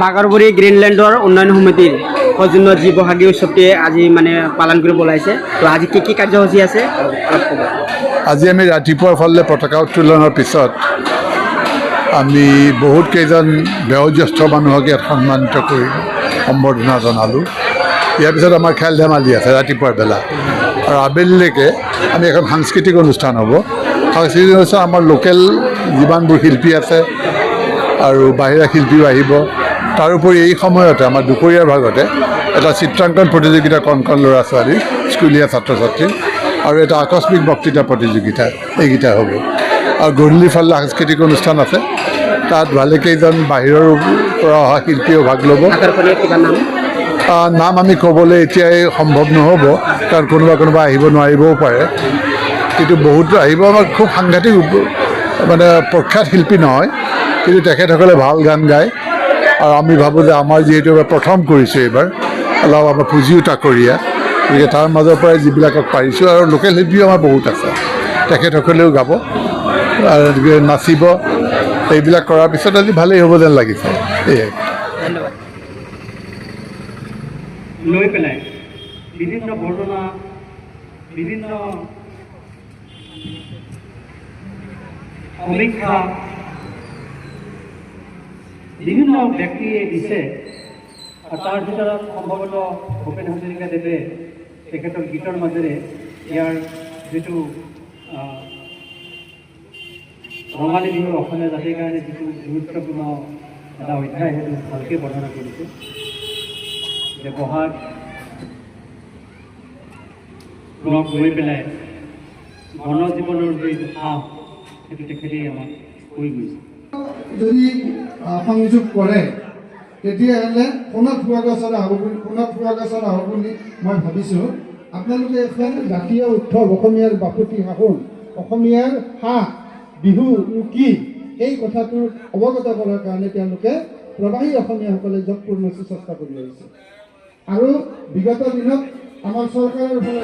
বাগৰবুৰি গ্ৰীণলেণ্ডৰ উন্নয়ন সমিতিৰ সৌজন্য যি বহাগী উৎসৱটি আজি মানে পালন কৰিব ওলাইছে। তো আজি কি কাৰ্যসূচী আছে অলপ ক'ব। আজি আমি ৰাতিপুৱাৰ ফালে পতাকা উত্তোলনৰ পিছত আমি বহুত কেইজন বয়োজ্যেষ্ঠ মানুহক ইয়াত সন্মানিত কৰি সম্বৰ্ধনা জনালোঁ। ইয়াৰ পিছত আমাৰ খেল ধেমালি আছে ৰাতিপুৱাৰ বেলা, আৰু আবেলিলৈকে আমি এখন সাংস্কৃতিক অনুষ্ঠান হ'ব। সাংস্কৃতিক অনুষ্ঠান আমাৰ লোকেল যিমানবোৰ শিল্পী আছে আৰু বাহিৰা শিল্পীও আহিব। তাৰোপৰি এই সময়তে আমাৰ দুপৰীয়াৰ ভাগতে এটা চিত্ৰাংকন প্ৰতিযোগিতা কণ ল'ৰা ছোৱালী স্কুলীয়া ছাত্ৰ ছাত্ৰীৰ, আৰু এটা আকস্মিক বক্তৃতা প্ৰতিযোগিতা, এইকেইটা হ'ব। আৰু গধূলি ফালে সাংস্কৃতিক অনুষ্ঠান আছে, তাত ভালেকেইজন বাহিৰৰ পৰা অহা শিল্পীও ভাগ ল'ব। নাম আমি ক'বলৈ এতিয়াই সম্ভৱ নহ'ব, কাৰণ কোনোবা আহিব নোৱাৰিবও পাৰে, কিন্তু বহুত আহিব। আমাৰ খুব সাংঘাতিক মানে প্ৰখ্যাত শিল্পী নহয়, কিন্তু তেখেতসকলে ভাল গান গায়। আৰু আমি ভাবোঁ যে আমাৰ যিহেতু প্ৰথম কৰিছোঁ এইবাৰ, অলপ আমাৰ পুঁজিও তাকৰীয়া, গতিকে তাৰ মাজৰ পৰাই যিবিলাকক পাৰিছোঁ, আৰু লোকেল শিল্পীও আমাৰ বহুত আছে, তেখেতসকলেও গাব আৰু নাচিব। এইবিলাক কৰাৰ পিছত আজি ভালেই হ'ব যেন লাগিছে। এয়াই লৈ পেলাই বিভিন্ন বৰ্ণনা, বিভিন্ন সমীক্ষা বিভিন্ন ব্যক্তিয়ে দিছে। আৰু তাৰ ভিতৰত সম্ভৱতঃ ভূপেন হাজৰিকাদেৱে তেখেতৰ গীতৰ মাজেৰে ইয়াৰ যিটো ৰঙালী বিহুৰ অসমীয়া জাতিৰ কাৰণে যিটো গুৰুত্বপূৰ্ণ এটা অধ্যায়, সেইটো ভালকৈ বৰ্ণনা কৰিছে। যে বহাগ গৈ পেলাই গণজীৱনৰ যি সাহ, সেইটো তেখেতেই আমাক কৈ গৈছে। যদি সংযোগ কৰে তেতিয়াহ'লে সোণত ফুৱা গছৰ আহোঁ বুলি মই ভাবিছোঁ। আপোনালোকে এখন জাতীয় উৎসৱ, অসমীয়াৰ বাপতি সাহোন, অসমীয়াৰ হাঁহ বিহু কি, এই কথাটো অৱগত কৰাৰ কাৰণে তেওঁলোকে প্ৰবাসী অসমীয়াসকলে যৎপূৰ্ণ চেষ্টা কৰি আহিছে। আৰু বিগত দিনত আমাৰ চৰকাৰৰ ফালে